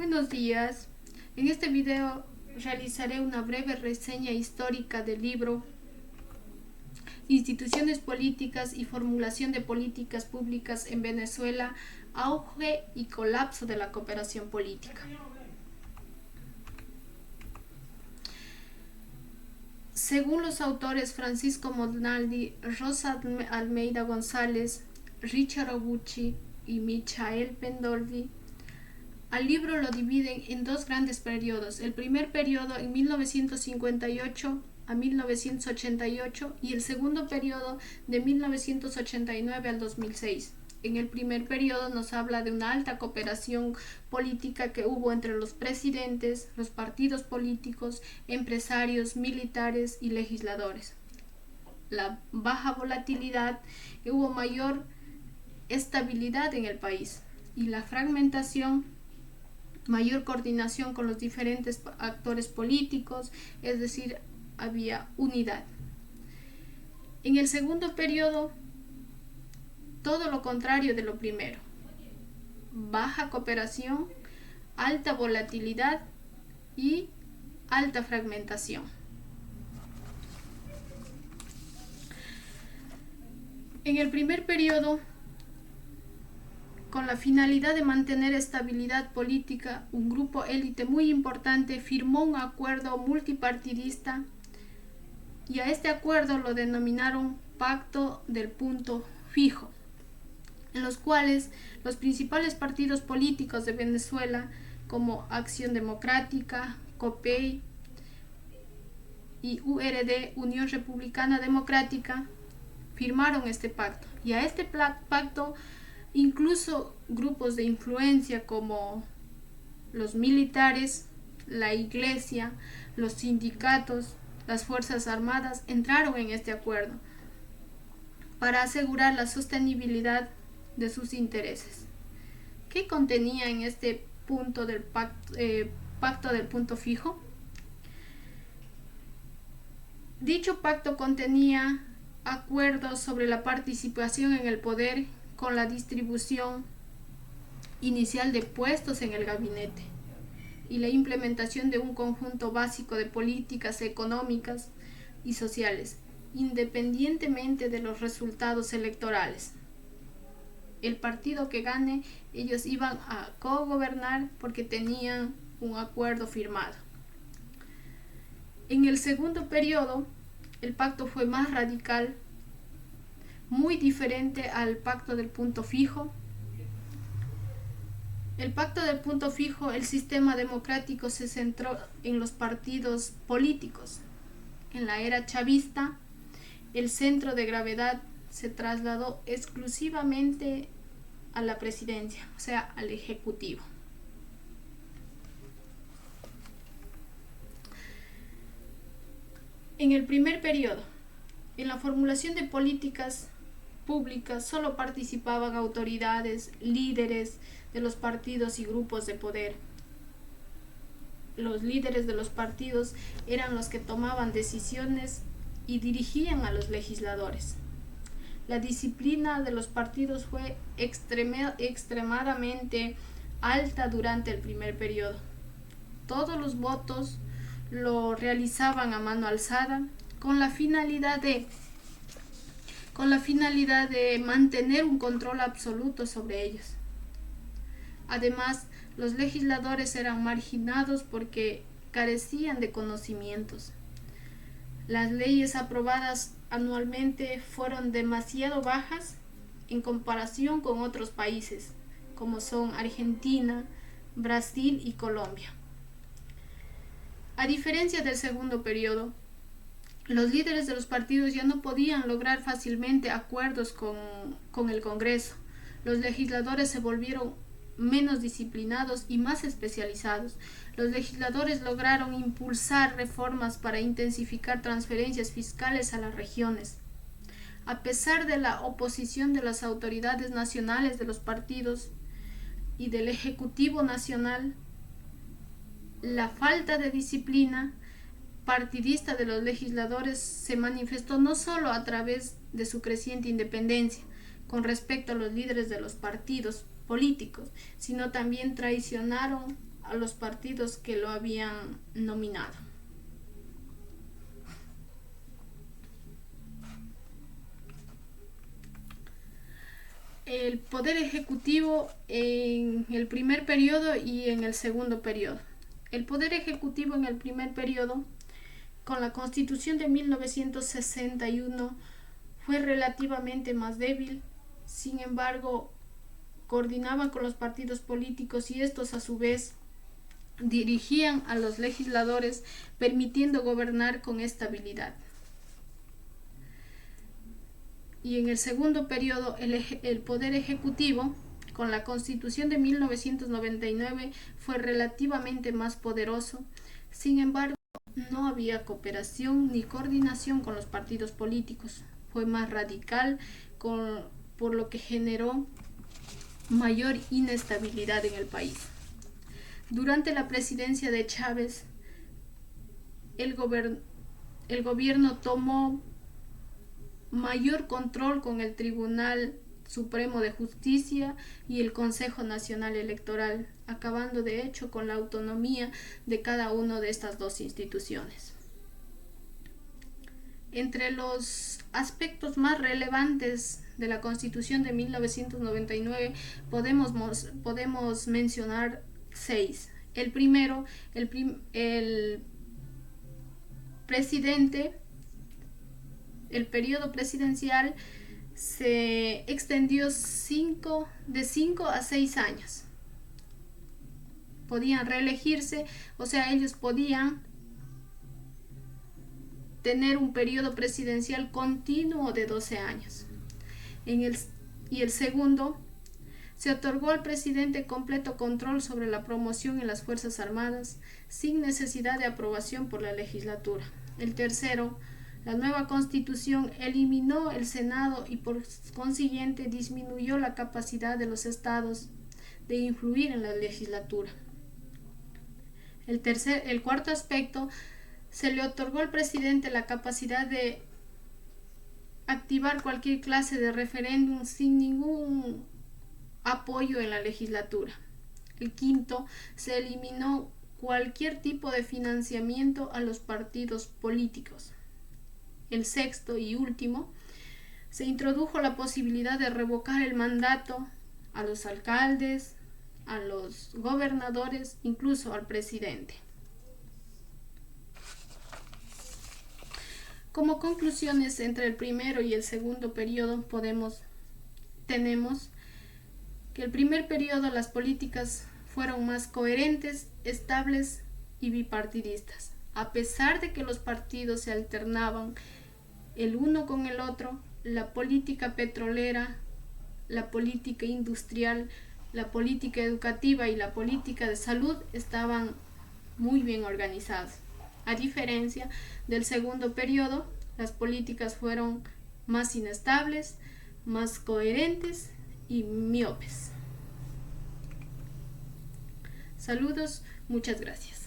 Buenos días. En este video realizaré una breve reseña histórica del libro Instituciones políticas y formulación de políticas públicas en Venezuela, auge y colapso de la cooperación política. Según los autores Francisco Monaldi, Rosa Almeida González, Richard Obuchi y Michael Pendolvi, al libro lo dividen en dos grandes periodos. El primer periodo en 1958 a 1988 y el segundo periodo de 1989 al 2006. En el primer periodo nos habla de una alta cooperación política que hubo entre los presidentes, los partidos políticos, empresarios, militares y legisladores. La baja volatilidad, que hubo mayor estabilidad en el país, y la fragmentación, mayor coordinación con los diferentes actores políticos, es decir, había unidad. En el segundo periodo, todo lo contrario de lo primero: baja cooperación, alta volatilidad y alta fragmentación. En el primer periodo, con la finalidad de mantener estabilidad política, un grupo élite muy importante firmó un acuerdo multipartidista y a este acuerdo lo denominaron Pacto del Punto Fijo, en los cuales los principales partidos políticos de Venezuela, como Acción Democrática, COPEI y URD, Unión Republicana Democrática, firmaron este pacto. Y a este pacto incluso grupos de influencia como los militares, la iglesia, los sindicatos, las fuerzas armadas entraron en este acuerdo para asegurar la sostenibilidad de sus intereses. ¿Qué contenía en este punto del pacto del punto fijo? Dicho pacto contenía acuerdos sobre la participación en el poder con la distribución inicial de puestos en el gabinete y la implementación de un conjunto básico de políticas económicas y sociales, independientemente de los resultados electorales. El partido que gane, ellos iban a cogobernar porque tenían un acuerdo firmado. En el segundo periodo, el pacto fue más radical, muy diferente al pacto del punto fijo. El pacto del punto fijo, el sistema democrático se centró en los partidos políticos. En la era chavista, el centro de gravedad se trasladó exclusivamente a la presidencia, o sea, al ejecutivo. En el primer periodo, en la formulación de políticas públicas solo participaban autoridades, líderes de los partidos y grupos de poder. Los líderes de los partidos eran los que tomaban decisiones y dirigían a los legisladores. La disciplina de los partidos fue extremadamente alta durante el primer periodo. Todos los votos lo realizaban a mano alzada con la finalidad de mantener un control absoluto sobre ellos. Además, los legisladores eran marginados porque carecían de conocimientos. Las leyes aprobadas anualmente fueron demasiado bajas en comparación con otros países, como son Argentina, Brasil y Colombia. A diferencia del segundo periodo, los líderes de los partidos ya no podían lograr fácilmente acuerdos con el Congreso. Los legisladores se volvieron menos disciplinados y más especializados. Los legisladores lograron impulsar reformas para intensificar transferencias fiscales a las regiones. A pesar de la oposición de las autoridades nacionales de los partidos y del Ejecutivo Nacional, la falta de disciplina partidista de los legisladores se manifestó no solo a través de su creciente independencia con respecto a los líderes de los partidos políticos, sino también traicionaron a los partidos que lo habían nominado. El poder ejecutivo en el primer periodo y en el segundo periodo. El poder ejecutivo en el primer periodo, con la Constitución de 1961, fue relativamente más débil. Sin embargo, coordinaban con los partidos políticos y estos a su vez dirigían a los legisladores, permitiendo gobernar con estabilidad. Y en el segundo periodo, el poder ejecutivo, con la Constitución de 1999, fue relativamente más poderoso. Sin embargo, no había cooperación ni coordinación con los partidos políticos. Fue más radical, por lo que generó mayor inestabilidad en el país. Durante la presidencia de Chávez, el gobierno tomó mayor control con el Tribunal Supremo de Justicia y el Consejo Nacional Electoral, acabando de hecho con la autonomía de cada una de estas dos instituciones. Entre los aspectos más relevantes de la Constitución de 1999 podemos mencionar 6. El primero, el presidente, el periodo presidencial se extendió de 5 a 6 años. Podían reelegirse, o sea, ellos podían tener un periodo presidencial continuo de 12 años. Y el segundo, se otorgó al presidente completo control sobre la promoción en las Fuerzas Armadas sin necesidad de aprobación por la legislatura. El tercero, la nueva Constitución eliminó el Senado y por consiguiente disminuyó la capacidad de los estados de influir en la legislatura. El cuarto aspecto, se le otorgó al presidente la capacidad de activar cualquier clase de referéndum sin ningún apoyo en la legislatura. El quinto, se eliminó cualquier tipo de financiamiento a los partidos políticos. El sexto y último, se introdujo la posibilidad de revocar el mandato a los alcaldes, a los gobernadores, incluso al presidente. Como conclusiones entre el primero y el segundo periodo tenemos que el primer periodo las políticas fueron más coherentes, estables y bipartidistas. A pesar de que los partidos se alternaban el uno con el otro, la política petrolera, la política industrial, la política educativa y la política de salud estaban muy bien organizadas. A diferencia del segundo periodo, las políticas fueron más inestables, más coherentes y miopes. Saludos, muchas gracias.